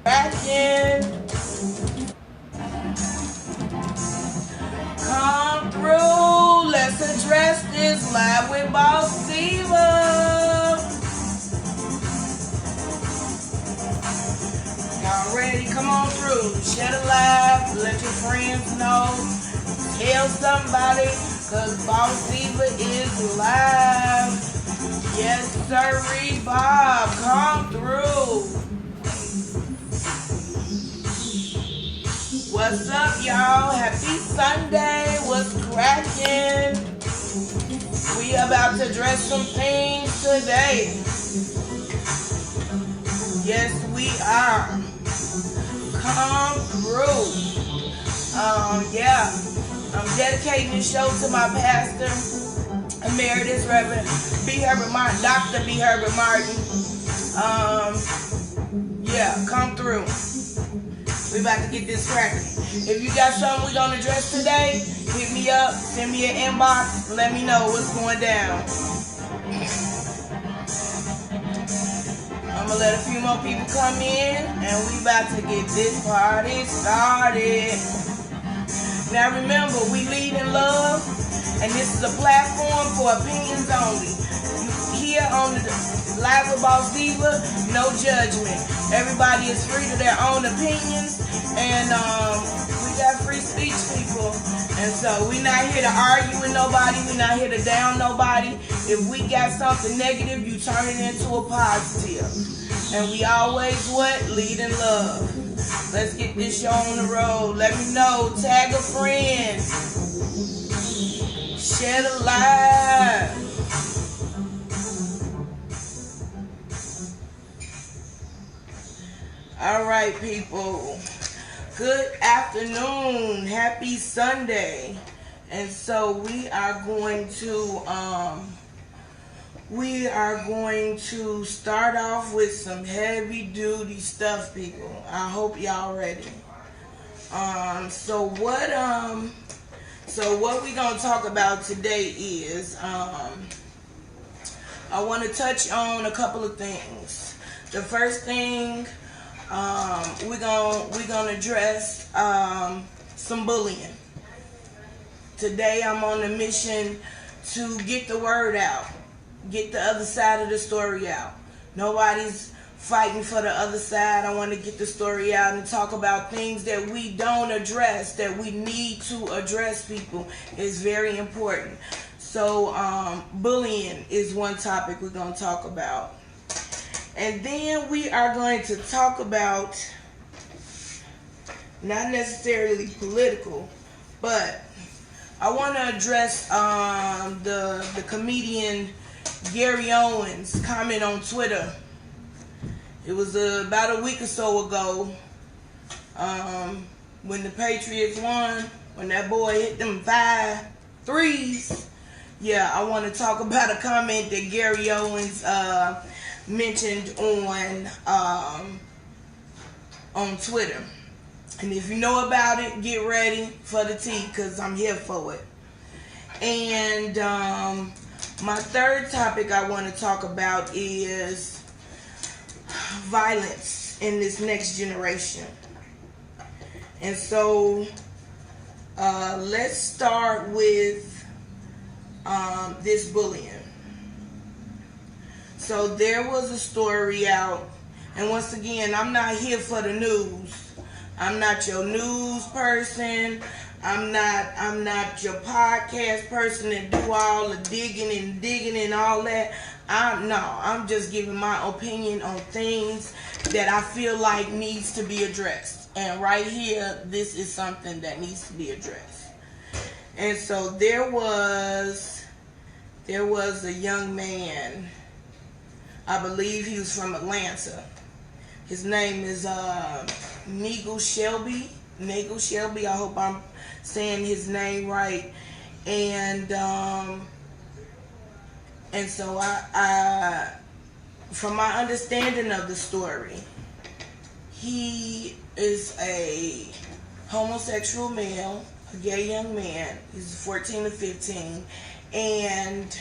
cracking. Come through. Let's address this live with BossDiva. Y'all ready? Come on through. Share the live. Let your friends know. Tell somebody, cause BossDiva is live. Yes, sirree, Bob. Come through. What's up, y'all? Happy Sunday. What's cracking? We about to address some things today. Yes, we are. Come through. Yeah. I'm dedicating this show to my pastor, Emeritus Reverend B. Herbert Martin, Dr. B. Herbert Martin. Yeah, come through. We about to get this cracking. If you got something we gonna address today, hit me up, send me an inbox, let me know what's going down. I'm gonna let a few more people come in, and we about to get this party started. Now remember, we lead in love, and this is a platform for opinions only. Here on the Live with BossDiva, no judgment. Everybody is free to their own opinions, and we got free speech, people. And so we're not here to argue with nobody. We're not here to down nobody. If we got something negative, you turn it into a positive. And we always what? Lead in love. Let's get this show on the road. Let me know. Tag a friend. Share the live. All right, people. Good afternoon. Happy Sunday. And so we are going to start off with some heavy duty stuff, people. I hope y'all ready. So what we gonna talk about today is I want to touch on a couple of things. The first thing we're gonna address some bullying. Today I'm on a mission to get the word out. Get the other side of the story out. Nobody's fighting for the other side. I want to get the story out and talk about things that we don't address, that we need to address, people. It's very important. So bullying is one topic we're going to talk about. And then we are going to talk about, not necessarily political, but I want to address the comedian Gary Owens' comment on Twitter. It was about a week or so ago when the Patriots won, when that boy hit them 5 threes. Yeah, I want to talk about a comment that Gary Owens mentioned on Twitter. And if you know about it, get ready for the tea, because I'm here for it. And my third topic I want to talk about is violence in this next generation. And so let's start with this bullying. So there was a story out, and once again, I'm not here for the news. I'm not your news person. I'm not your podcast person that do all the digging and all that. I'm just giving my opinion on things that I feel like needs to be addressed. And right here, this is something that needs to be addressed. And so there was a young man, I believe he was from Atlanta. His name is Nigel Shelby. I hope I'm saying his name right. And so I from my understanding of the story, he is a homosexual male, a gay young man. He's 14 to 15, and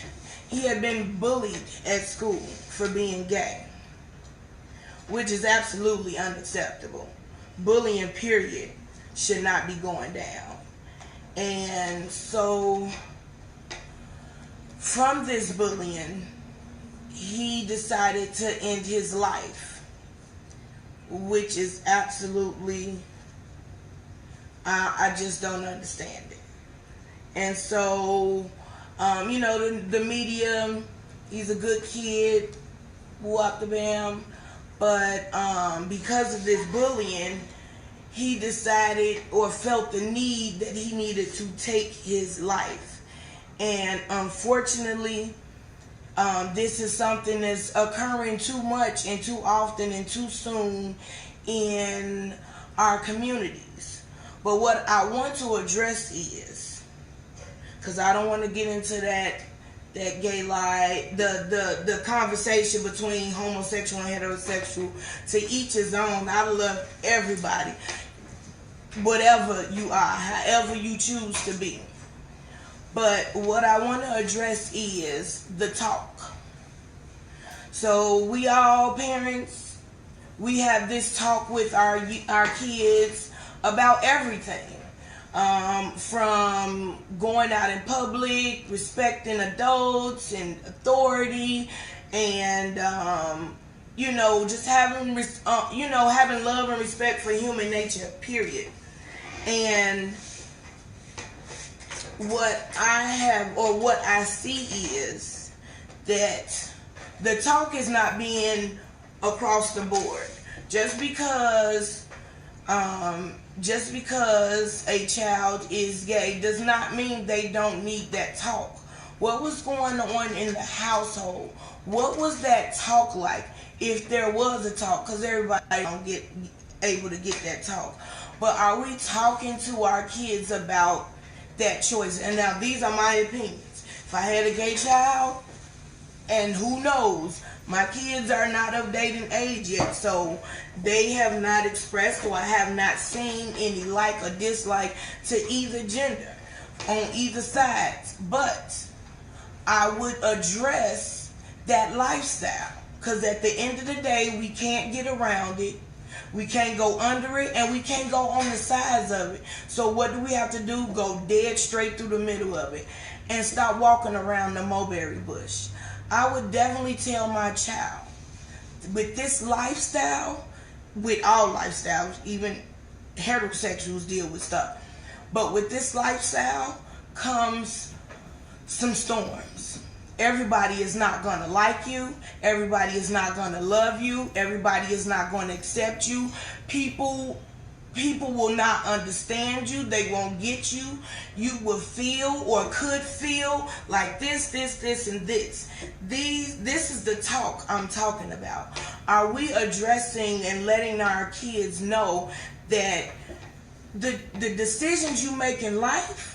he had been bullied at school for being gay. which is absolutely unacceptable. Bullying, period, should not be going down. And so, from this bullying, he decided to end his life, which is absolutely, I just don't understand it. And so, the media, he's a good kid, whoop the bam, but because of this bullying, he decided or felt the need that he needed to take his life. And unfortunately, this is something that's occurring too much and too often and too soon in our communities. But what I want to address is, because I don't want to get into that gay lie, the conversation between homosexual and heterosexual, to each his own. I love everybody, whatever you are, however you choose to be. But what I want to address is the talk. So we all parents, we have this talk with our kids about everything. From going out in public, respecting adults and authority, and just having having love and respect for human nature, period. And what I see is that the talk is not being across the board. Just because a child is gay does not mean they don't need that talk. What was going on in the household? What was that talk like? If there was a talk, because everybody don't get able to get that talk. But are we talking to our kids about that choice? And now these are my opinions. If I had a gay child, and who knows, my kids are not of dating age yet, so they have not expressed or have not seen any like or dislike to either gender on either side. But I would address that lifestyle, because at the end of the day, we can't get around it. We can't go under it, and we can't go on the sides of it. So what do we have to do? Go dead straight through the middle of it and stop walking around the mulberry bush. I would definitely tell my child, with this lifestyle, with all lifestyles, even heterosexuals deal with stuff, but with this lifestyle comes some storms. Everybody is not going to like you. Everybody is not going to love you. Everybody is not going to accept you. People will not understand you. They won't get you. You will feel or could feel like this, and this. This is the talk I'm talking about. Are we addressing and letting our kids know that the decisions you make in life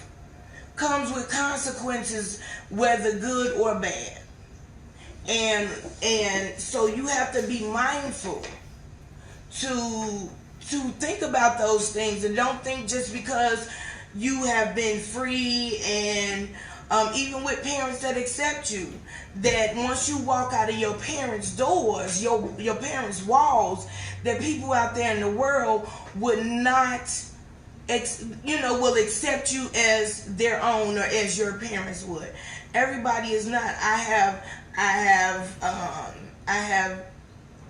comes with consequences, whether good or bad. And so you have to be mindful to think about those things, and don't think just because you have been free and even with parents that accept you, that once you walk out of your parents' doors, your parents' walls, that people out there in the world would not will accept you as their own or as your parents would. Everybody is not. I have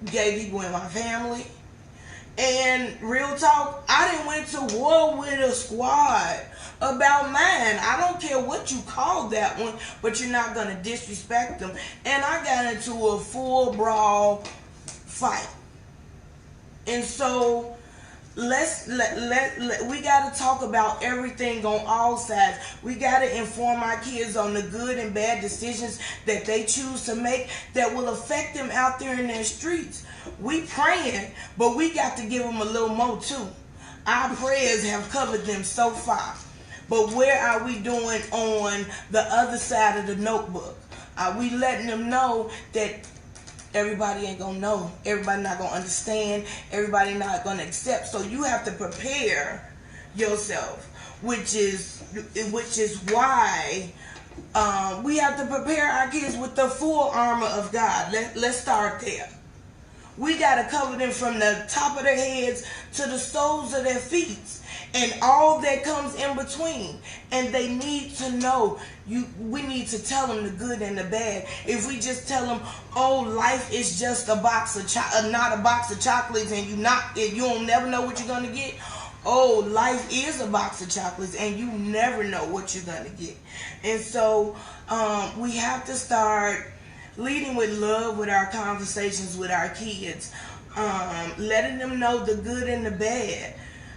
gay people in my family. And real talk, I done went to war with a squad about mine. I don't care what you call that one, but you're not going to disrespect them. And I got into a full brawl fight. And so we got to talk about everything on all sides. We got to inform our kids on the good and bad decisions that they choose to make that will affect them out there in their streets. We praying, but we got to give them a little more too. Our prayers have covered them so far. But where are we doing on the other side of the notebook? Are we letting them know that everybody ain't gonna know, everybody not gonna understand, everybody not gonna accept? So you have to prepare yourself, which is why we have to prepare our kids with the full armor of God. Let's start there. We got to cover them from the top of their heads to the soles of their feet and all that comes in between. And they need to know. We need to tell them the good and the bad. If we just tell them, oh, life is just a box of not a box of chocolates, and you don't never know what you're gonna get. Oh, life is a box of chocolates, and you never know what you're gonna get. And so we have to start leading with love with our conversations with our kids, letting them know the good and the bad.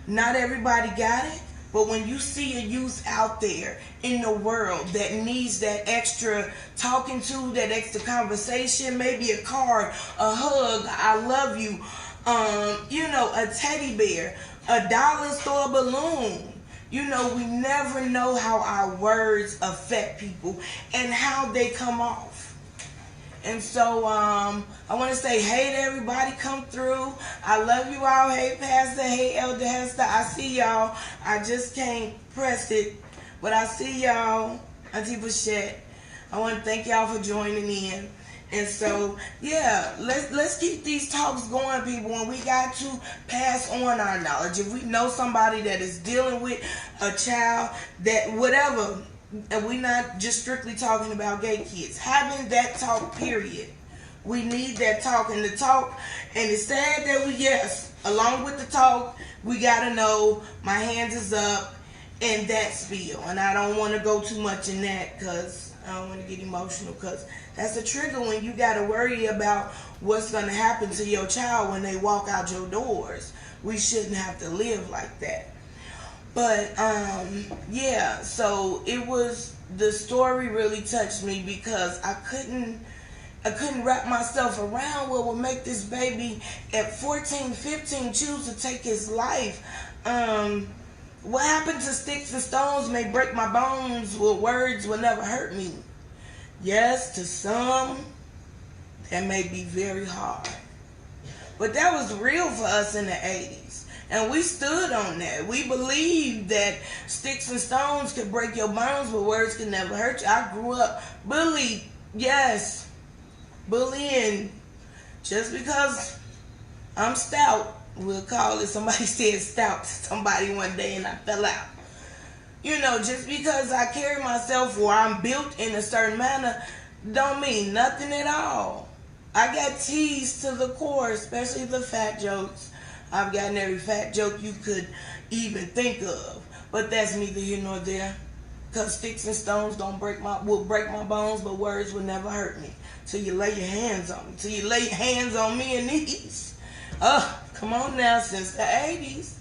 Not everybody got it. But when you see a youth out there in the world that needs that extra talking to, that extra conversation, maybe a card, a hug, I love you, a teddy bear, a dollar store balloon. We never know how our words affect people and how they come off. And so I want to say, hey to everybody, come through. I love you all. Hey, Pastor. Hey, Elder Hester. I see y'all. I just can't press it, but I see y'all. Auntie Bouchette. I want to thank y'all for joining in. And so, yeah, let's keep these talks going, people. And we got to pass on our knowledge. If we know somebody that is dealing with a child, that whatever, and we're not just strictly talking about gay kids, having that talk, period. We need that talk, and the talk, and it's sad that along with the talk, we got to know my hands is up and that spiel. And I don't want to go too much in that because I don't want to get emotional, because that's a trigger when you got to worry about what's going to happen to your child when they walk out your doors. We shouldn't have to live like that. But, yeah, so the story really touched me because I couldn't wrap myself around what would make this baby at 14, 15 choose to take his life. What happened to sticks and stones may break my bones, but words will never hurt me. Yes, to some, that may be very hard. But that was real for us in the 80s. And we stood on that. We believed that sticks and stones could break your bones, but words could never hurt you. I grew up bullied. Yes, bullying. Just because I'm stout, we'll call it. Somebody said stout to somebody one day and I fell out. Just because I carry myself or I'm built in a certain manner don't mean nothing at all. I got teased to the core, especially the fat jokes. I've gotten every fat joke you could even think of. But that's neither here nor there. Because sticks and stones will break my bones, but words will never hurt me. Till you lay your hands on me. Till you lay your hands on me and these. Come on now, since the 80s.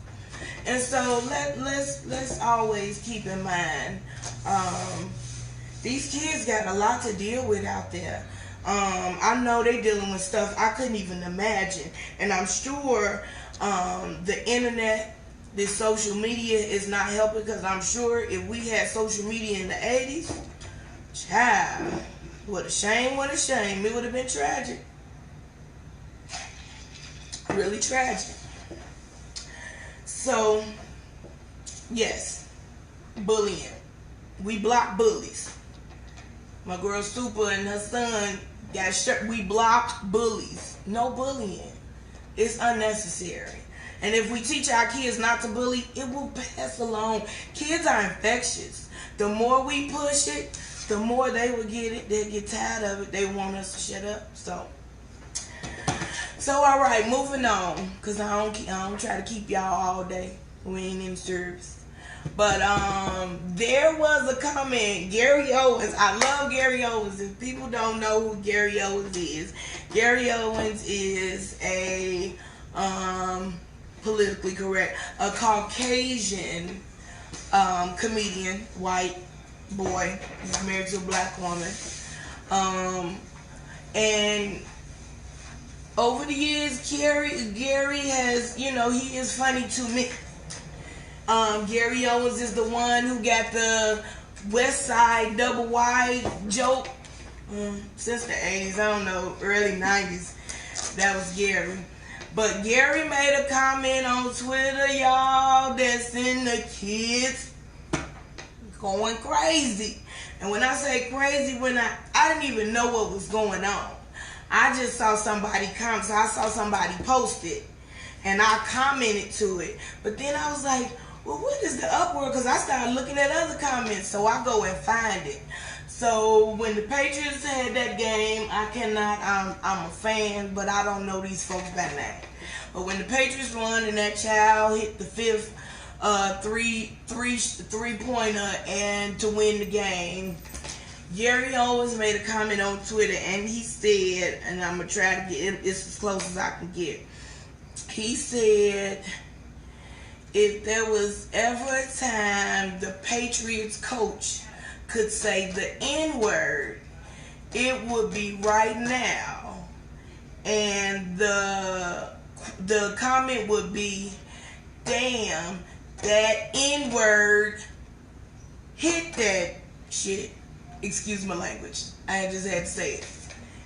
And so let's always keep in mind, these kids got a lot to deal with out there. I know they dealing with stuff I couldn't even imagine. And I'm sure the internet, this social media is not helping, because I'm sure if we had social media in the 80s, child, what a shame, it would have been tragic. Really tragic. So, yes, bullying. We block bullies. My girl Super and her son got shut. We block bullies. No bullying. It's unnecessary. And if we teach our kids not to bully, it will pass along. Kids are infectious. The more we push it, the more they will get it. They'll get tired of it. They want us to shut up. So all right, moving on, because I don't try to keep y'all all day. We ain't in service. But there was a comment, Gary Owens. I love Gary Owens. If people don't know who Gary Owens is a politically correct, a Caucasian comedian, white boy. He's married to a black woman. And over the years, Gary has, he is funny to me. Gary Owens is the one who got the West Side double wide joke since the 80s, I don't know, early 90s. That was Gary. But Gary made a comment on Twitter, y'all, that's in the kids going crazy. And when I say crazy, when I didn't even know what was going on. I just saw somebody comment. So I saw somebody post it, and I commented to it. But then I was like, well, what is the uproar? Because I started looking at other comments, so I go and find it. So when the Patriots had that game, I cannot. I'm a fan, but I don't know these folks by name. But when the Patriots won and that child hit the fifth three-pointer and to win the game, Gary always made a comment on Twitter, and he said, and I'm going to try to get it, it's as close as I can get. He said, if there was ever a time the Patriots coach could say the N-word, it would be right now. And the comment would be, damn, that N-word hit that shit. Excuse my language. I just had to say it.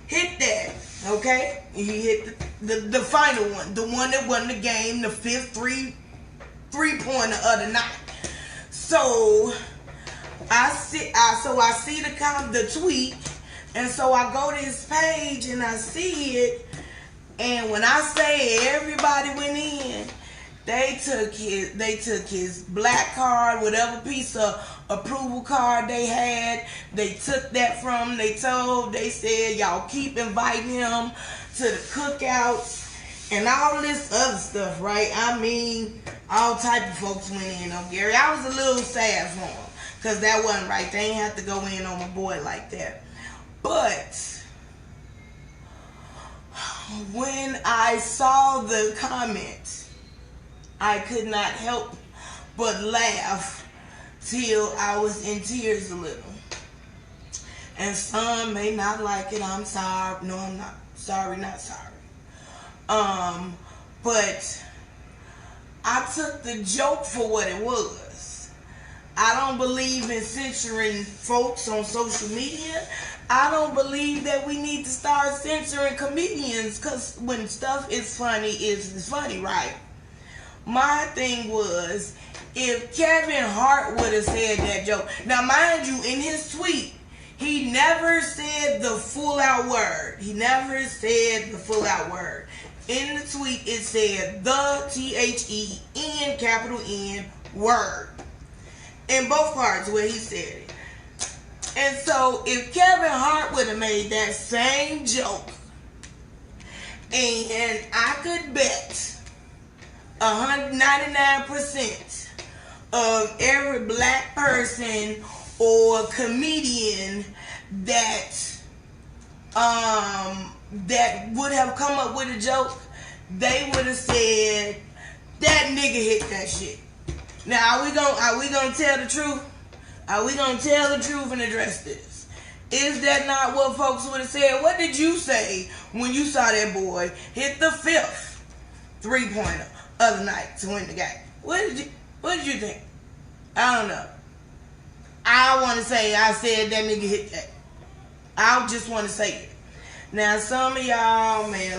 Hit that, okay? He hit the final one, the one that won the game, the fifth three-pointer of the night. So I see the tweet, and so I go to his page and I see it, and when I say everybody went in, they took his black card, whatever piece of approval card they had, they took that from him. They said, y'all keep inviting him to the cookouts and all this other stuff, right? I mean, all type of folks went in on Gary. I was a little sad for him, because that wasn't right. They ain't have to go in on my boy like that. But when I saw the comments, I could not help but laugh till I was in tears a little. And some may not like it. I'm sorry. No, I'm not. Sorry, not sorry. But I took the joke for what it was. I don't believe in censoring folks on social media. I don't believe that we need to start censoring comedians, because when stuff is funny, it's funny, right? My thing was, if Kevin Hart would have said that joke. Now, mind you, in his tweet, he never said the full-out word. He never said the full-out word. In the tweet, it said the T-H-E-N, capital N, word. In both parts where he said it. And so, if Kevin Hart would have made that same joke, and I could bet 199% of every black person or comedian that would have come up with a joke, they would have said, that nigga hit that shit. Now, are we gonna tell the truth? Are we gonna tell the truth and address this? Is that not what folks would have said? What did you say when you saw that boy hit the fifth three-pointer of the night to win the game? What did you think? I don't know. I want to say I said that nigga hit that. I just want to say it. Now, some of y'all may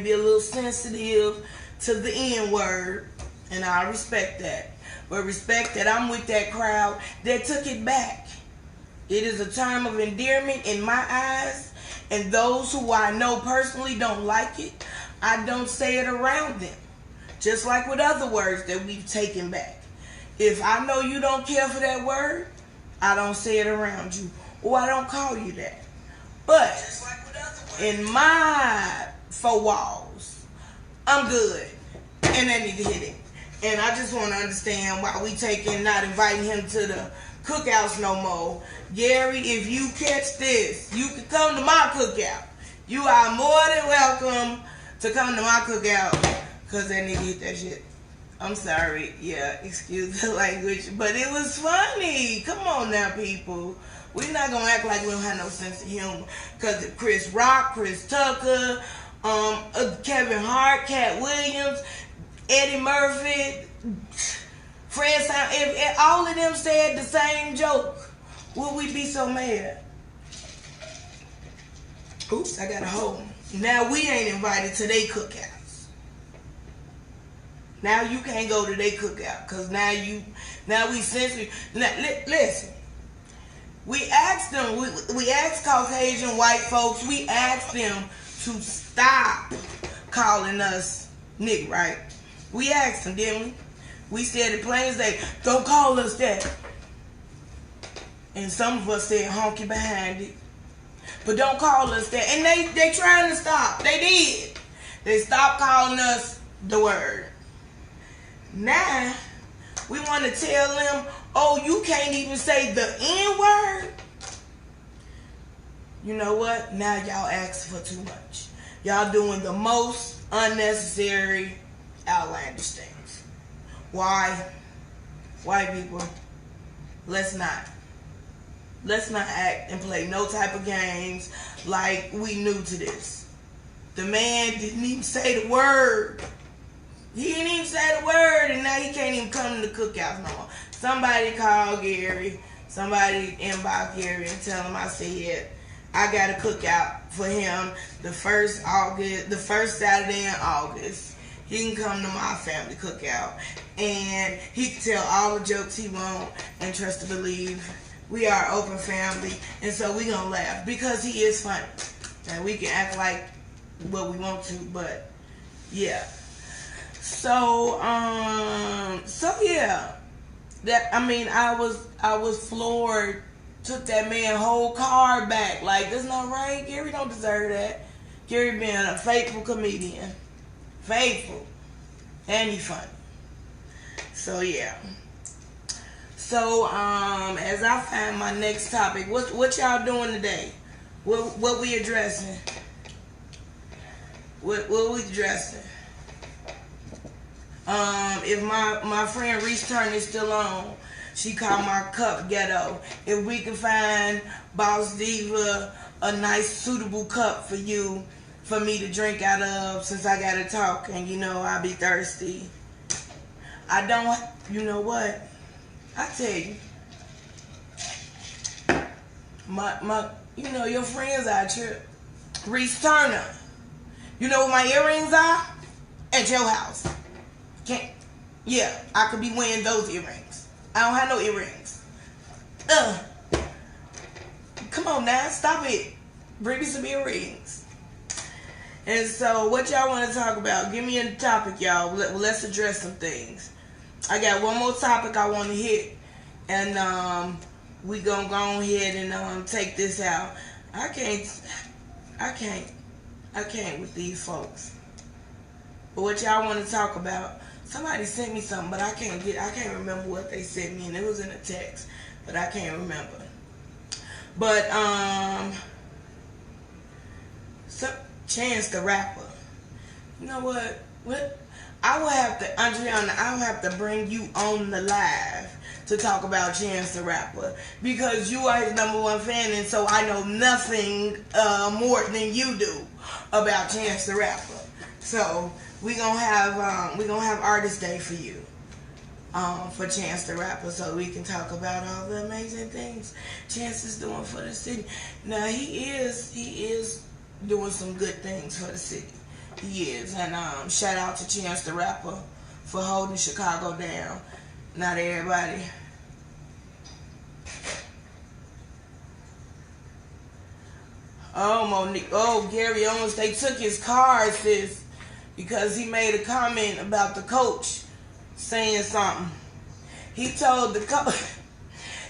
be a little sensitive to the N-word, and I respect that. But respect that I'm with that crowd that took it back. It is a term of endearment in my eyes, and those who I know personally don't like it, I don't say it around them. Just like with other words that we've taken back. If I know you don't care for that word, I don't say it around you, or I don't call you that. But in my four walls, I'm good, and that nigga hit it. And I just want to understand why we not inviting him to the cookouts no more. Gary, if you catch this, you can come to my cookout. You are more than welcome to come to my cookout, because that nigga hit that shit. I'm sorry. Yeah, excuse the language. But it was funny. Come on now, people. We're not going to act like we don't have no sense of humor. Because Chris Rock, Chris Tucker, Kevin Hart, Cat Williams, Eddie Murphy, Fred Sam, if all of them said the same joke, would we be so mad? Oops, I got a hole. Now we ain't invited to their cookouts. Now you can't go to their cookout, because now we censor. Listen, We asked them, we asked Caucasian white folks, we asked them to stop calling us nigga, right? We asked them, didn't we? We said it plain as day, don't call us that. And some of us said honky behind it. But don't call us that. And they trying to stop. They did. They stopped calling us the word. Now, we want to tell them, oh, you can't even say the N-word? You know what? Now y'all asking for too much. Y'all doing the most unnecessary, outlandish things. Why? White people, let's not act and play no type of games like we new to this. The man didn't even say the word. He didn't even say the word, and now he can't even come to the cookouts no more. Somebody call Gary. Somebody inbox Gary and tell him I said I got a cookout for him the first Saturday in August. He can come to my family cookout, and he can tell all the jokes he want, and trust to believe we are an open family, and so we gonna laugh because he is funny, and we can act like what we want to, but yeah. So yeah, that I was floored. Took that man whole car back. Like, that's not right. Gary don't deserve that. Gary being a faithful comedian, faithful, and he funny. So yeah. So as I find my next topic, what y'all doing today? What we addressing? What we addressing? If my friend Reese Turner is still on, she called my cup ghetto. If we can find BossDiva a nice suitable cup for you, for me to drink out of, since I gotta talk and I be thirsty. I don't. You know what? I tell you, your friends out here, Reese Turner. You know what my earrings are? At your house. Yeah, I could be wearing those earrings. I don't have no earrings. Come on now, stop it. Bring me some earrings. And so, what y'all want to talk about? Give me a topic, y'all. Let's address some things. I got one more topic I want to hit, and we gonna go ahead and take this out. I can't with these folks. But what y'all want to talk about? Somebody sent me something, but I can't remember what they sent me, and it was in a text, but I can't remember. But Chance the Rapper. You know what? I will have to, Andriana, I will have to bring you on the live to talk about Chance the Rapper, because you are his #1 fan, and so I know nothing more than you do about Chance the Rapper. So we gonna have Artist Day for you, for Chance the Rapper, so we can talk about all the amazing things Chance is doing for the city. Now he is doing some good things for the city. He is, and shout out to Chance the Rapper for holding Chicago down. Not everybody. Oh, Monique. Oh, Gary Owens, they took his car, sis, because he made a comment about the coach saying something. He told the coach,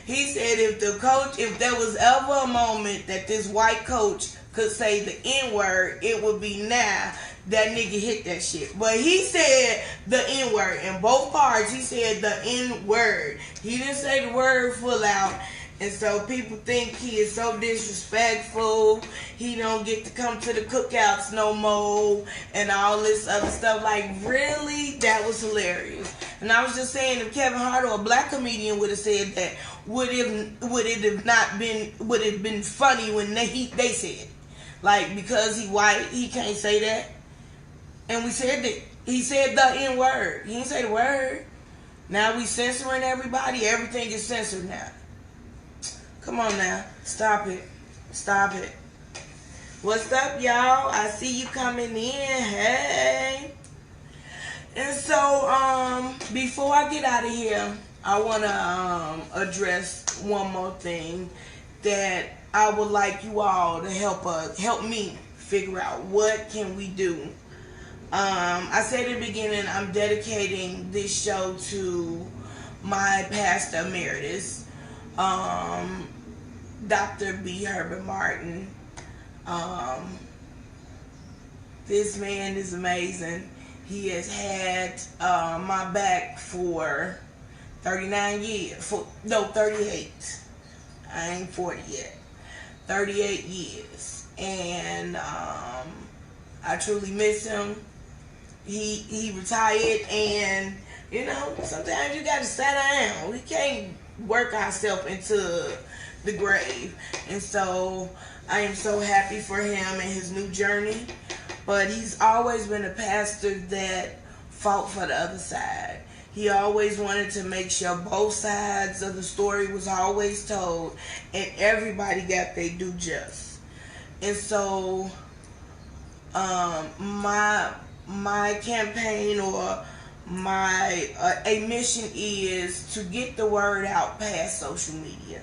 he said if there was ever a moment that this white coach could say the N-word, it would be now. That nigga hit that shit. But he said the N-word. In both parts, he said the N-word. He didn't say the word full out. And so people think he is so disrespectful. He don't get to come to the cookouts no more. And all this other stuff. Like, really? That was hilarious. And I was just saying, if Kevin Hart or a black comedian would have said that, would it have been funny when they said it? Like, because he white, he can't say that. And we said that he said the N-word. He didn't say the word. Now we censoring everybody. Everything is censored now. Come on now. Stop it. Stop it. What's up, y'all? I see you coming in. Hey. And so, before I get out of here, I want to address one more thing. that I would like you all to help me figure out what can we do. I said in the beginning, I'm dedicating this show to my pastor emeritus, Dr. B. Herbert Martin. This man is amazing. He has had my back for 39 years. 38. I ain't 40 yet. 38 years. And I truly miss him. He retired, and you know, sometimes you gotta sit down. We can't work ourselves into the grave. And so I am so happy for him and his new journey. But he's always been a pastor that fought for the other side. He always wanted to make sure both sides of the story was always told, and everybody got their due just. And so my campaign, or my a mission, is to get the word out past social media,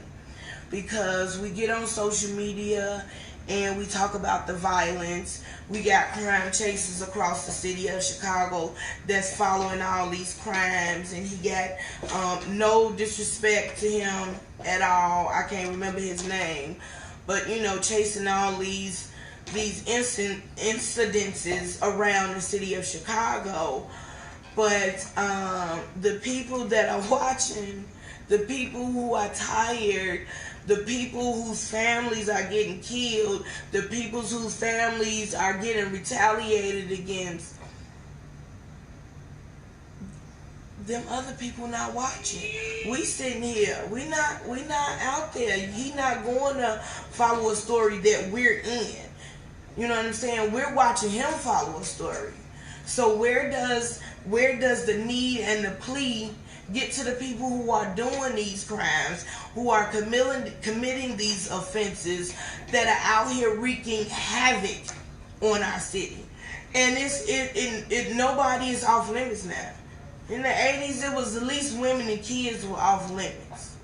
because we get on social media and we talk about the violence. We got crime chasers across the city of Chicago that's following all these crimes, and he got no disrespect to him at all. I can't remember his name, but you know, chasing all these incidences around the city of Chicago. But the people that are watching, the people who are tired, the people whose families are getting killed, the people whose families are getting retaliated against, them other people not watching. We sitting here. We not out there. He not going to follow a story that we're in. You know what I'm saying? We're watching him follow a story. So where does the need and the plea get to the people who are doing these crimes, who are committing these offenses, that are out here wreaking havoc on our city? And nobody is off limits now. In the 80s, it was at least women and kids were off limits.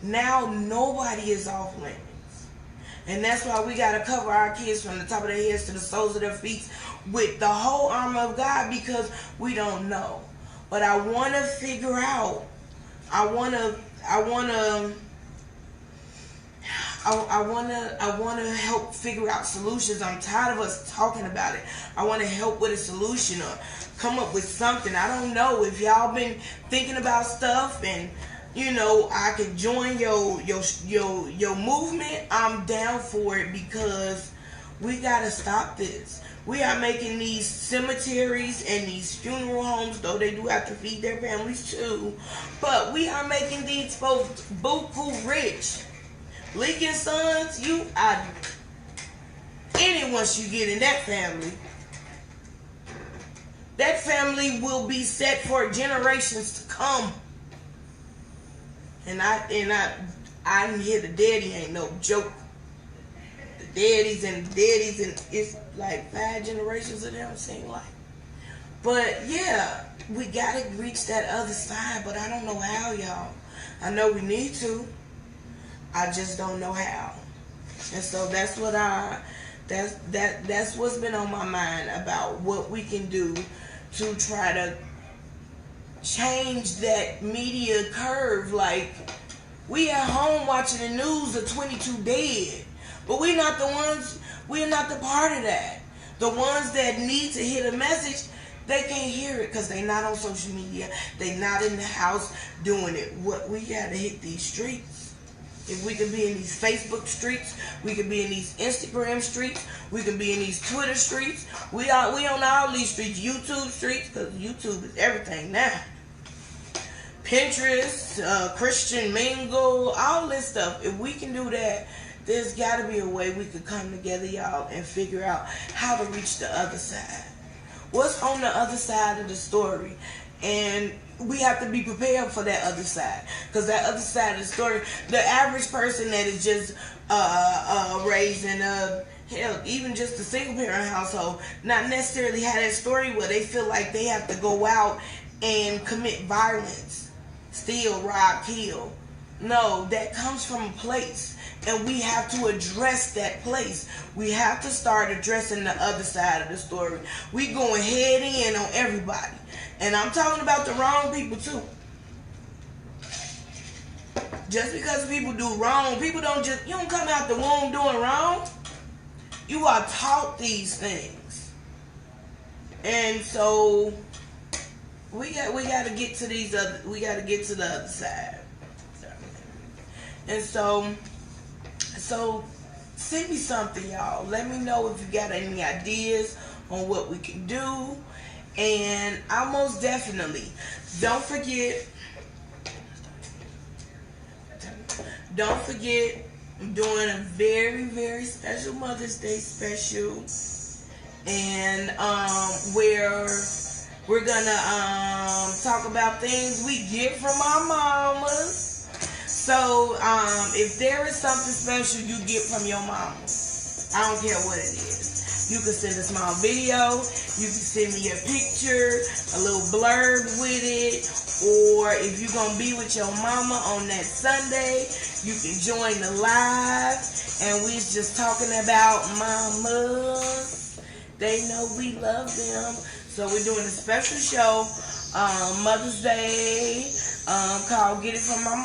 Now nobody is off limits. And that's why we got to cover our kids from the top of their heads to the soles of their feet with the whole armor of God, because we don't know. But I want to figure out, I want to help figure out solutions. I'm tired of us talking about it. I want to help with a solution or come up with something. I don't know if y'all been thinking about stuff, and you know, I could join your movement. I'm down for it, because we gotta stop this. We are making these cemeteries and these funeral homes, though they do have to feed their families too, but we are making these folks buku rich. Lincoln Sons, once you get in that family will be set for generations to come. And I hear the daddy ain't no joke. The daddies and it's like 5 generations of them, seem like. But yeah, we gotta reach that other side, but I don't know how, y'all. I know we need to. I just don't know how. And so that's what's been on my mind about what we can do to try to change that media curve. Like, we at home watching the news of 22 dead, but we're not the part of that. The ones that need to hear the message, they can't hear it because they not on social media. They not in the house doing it. What we gotta hit these streets. If we can be in these Facebook streets, we can be in these Instagram streets, we can be in these Twitter streets. We on all these streets, YouTube streets, because YouTube is everything now. Pinterest, Christian Mingle, all this stuff. If we can do that, there's got to be a way we could come together, y'all, and figure out how to reach the other side. What's on the other side of the story? And we have to be prepared for that other side, because that other side of the story, the average person that is just raising hell, even just a single parent household, not necessarily have that story where they feel like they have to go out and commit violence, steal, rob, kill. No, that comes from a place. And we have to address that place. We have to start addressing the other side of the story. We going head in on everybody. And I'm talking about the wrong people too. Just because people do wrong, you don't come out the womb doing wrong. You are taught these things. And so we got to get to the other side. And so send me something, y'all. Let me know if you got any ideas on what we can do. And I most definitely don't forget, I'm doing a very, very special Mother's Day special. And where we're gonna talk about things we get from our mamas. So if there is something special you get from your mama, I don't care what it is. You can send a small video, you can send me a picture, a little blurb with it, or if you're gonna be with your mama on that Sunday, you can join the live, and we're just talking about mamas. They know we love them. So we're doing a special show, Mother's Day, called Get It From My Mama.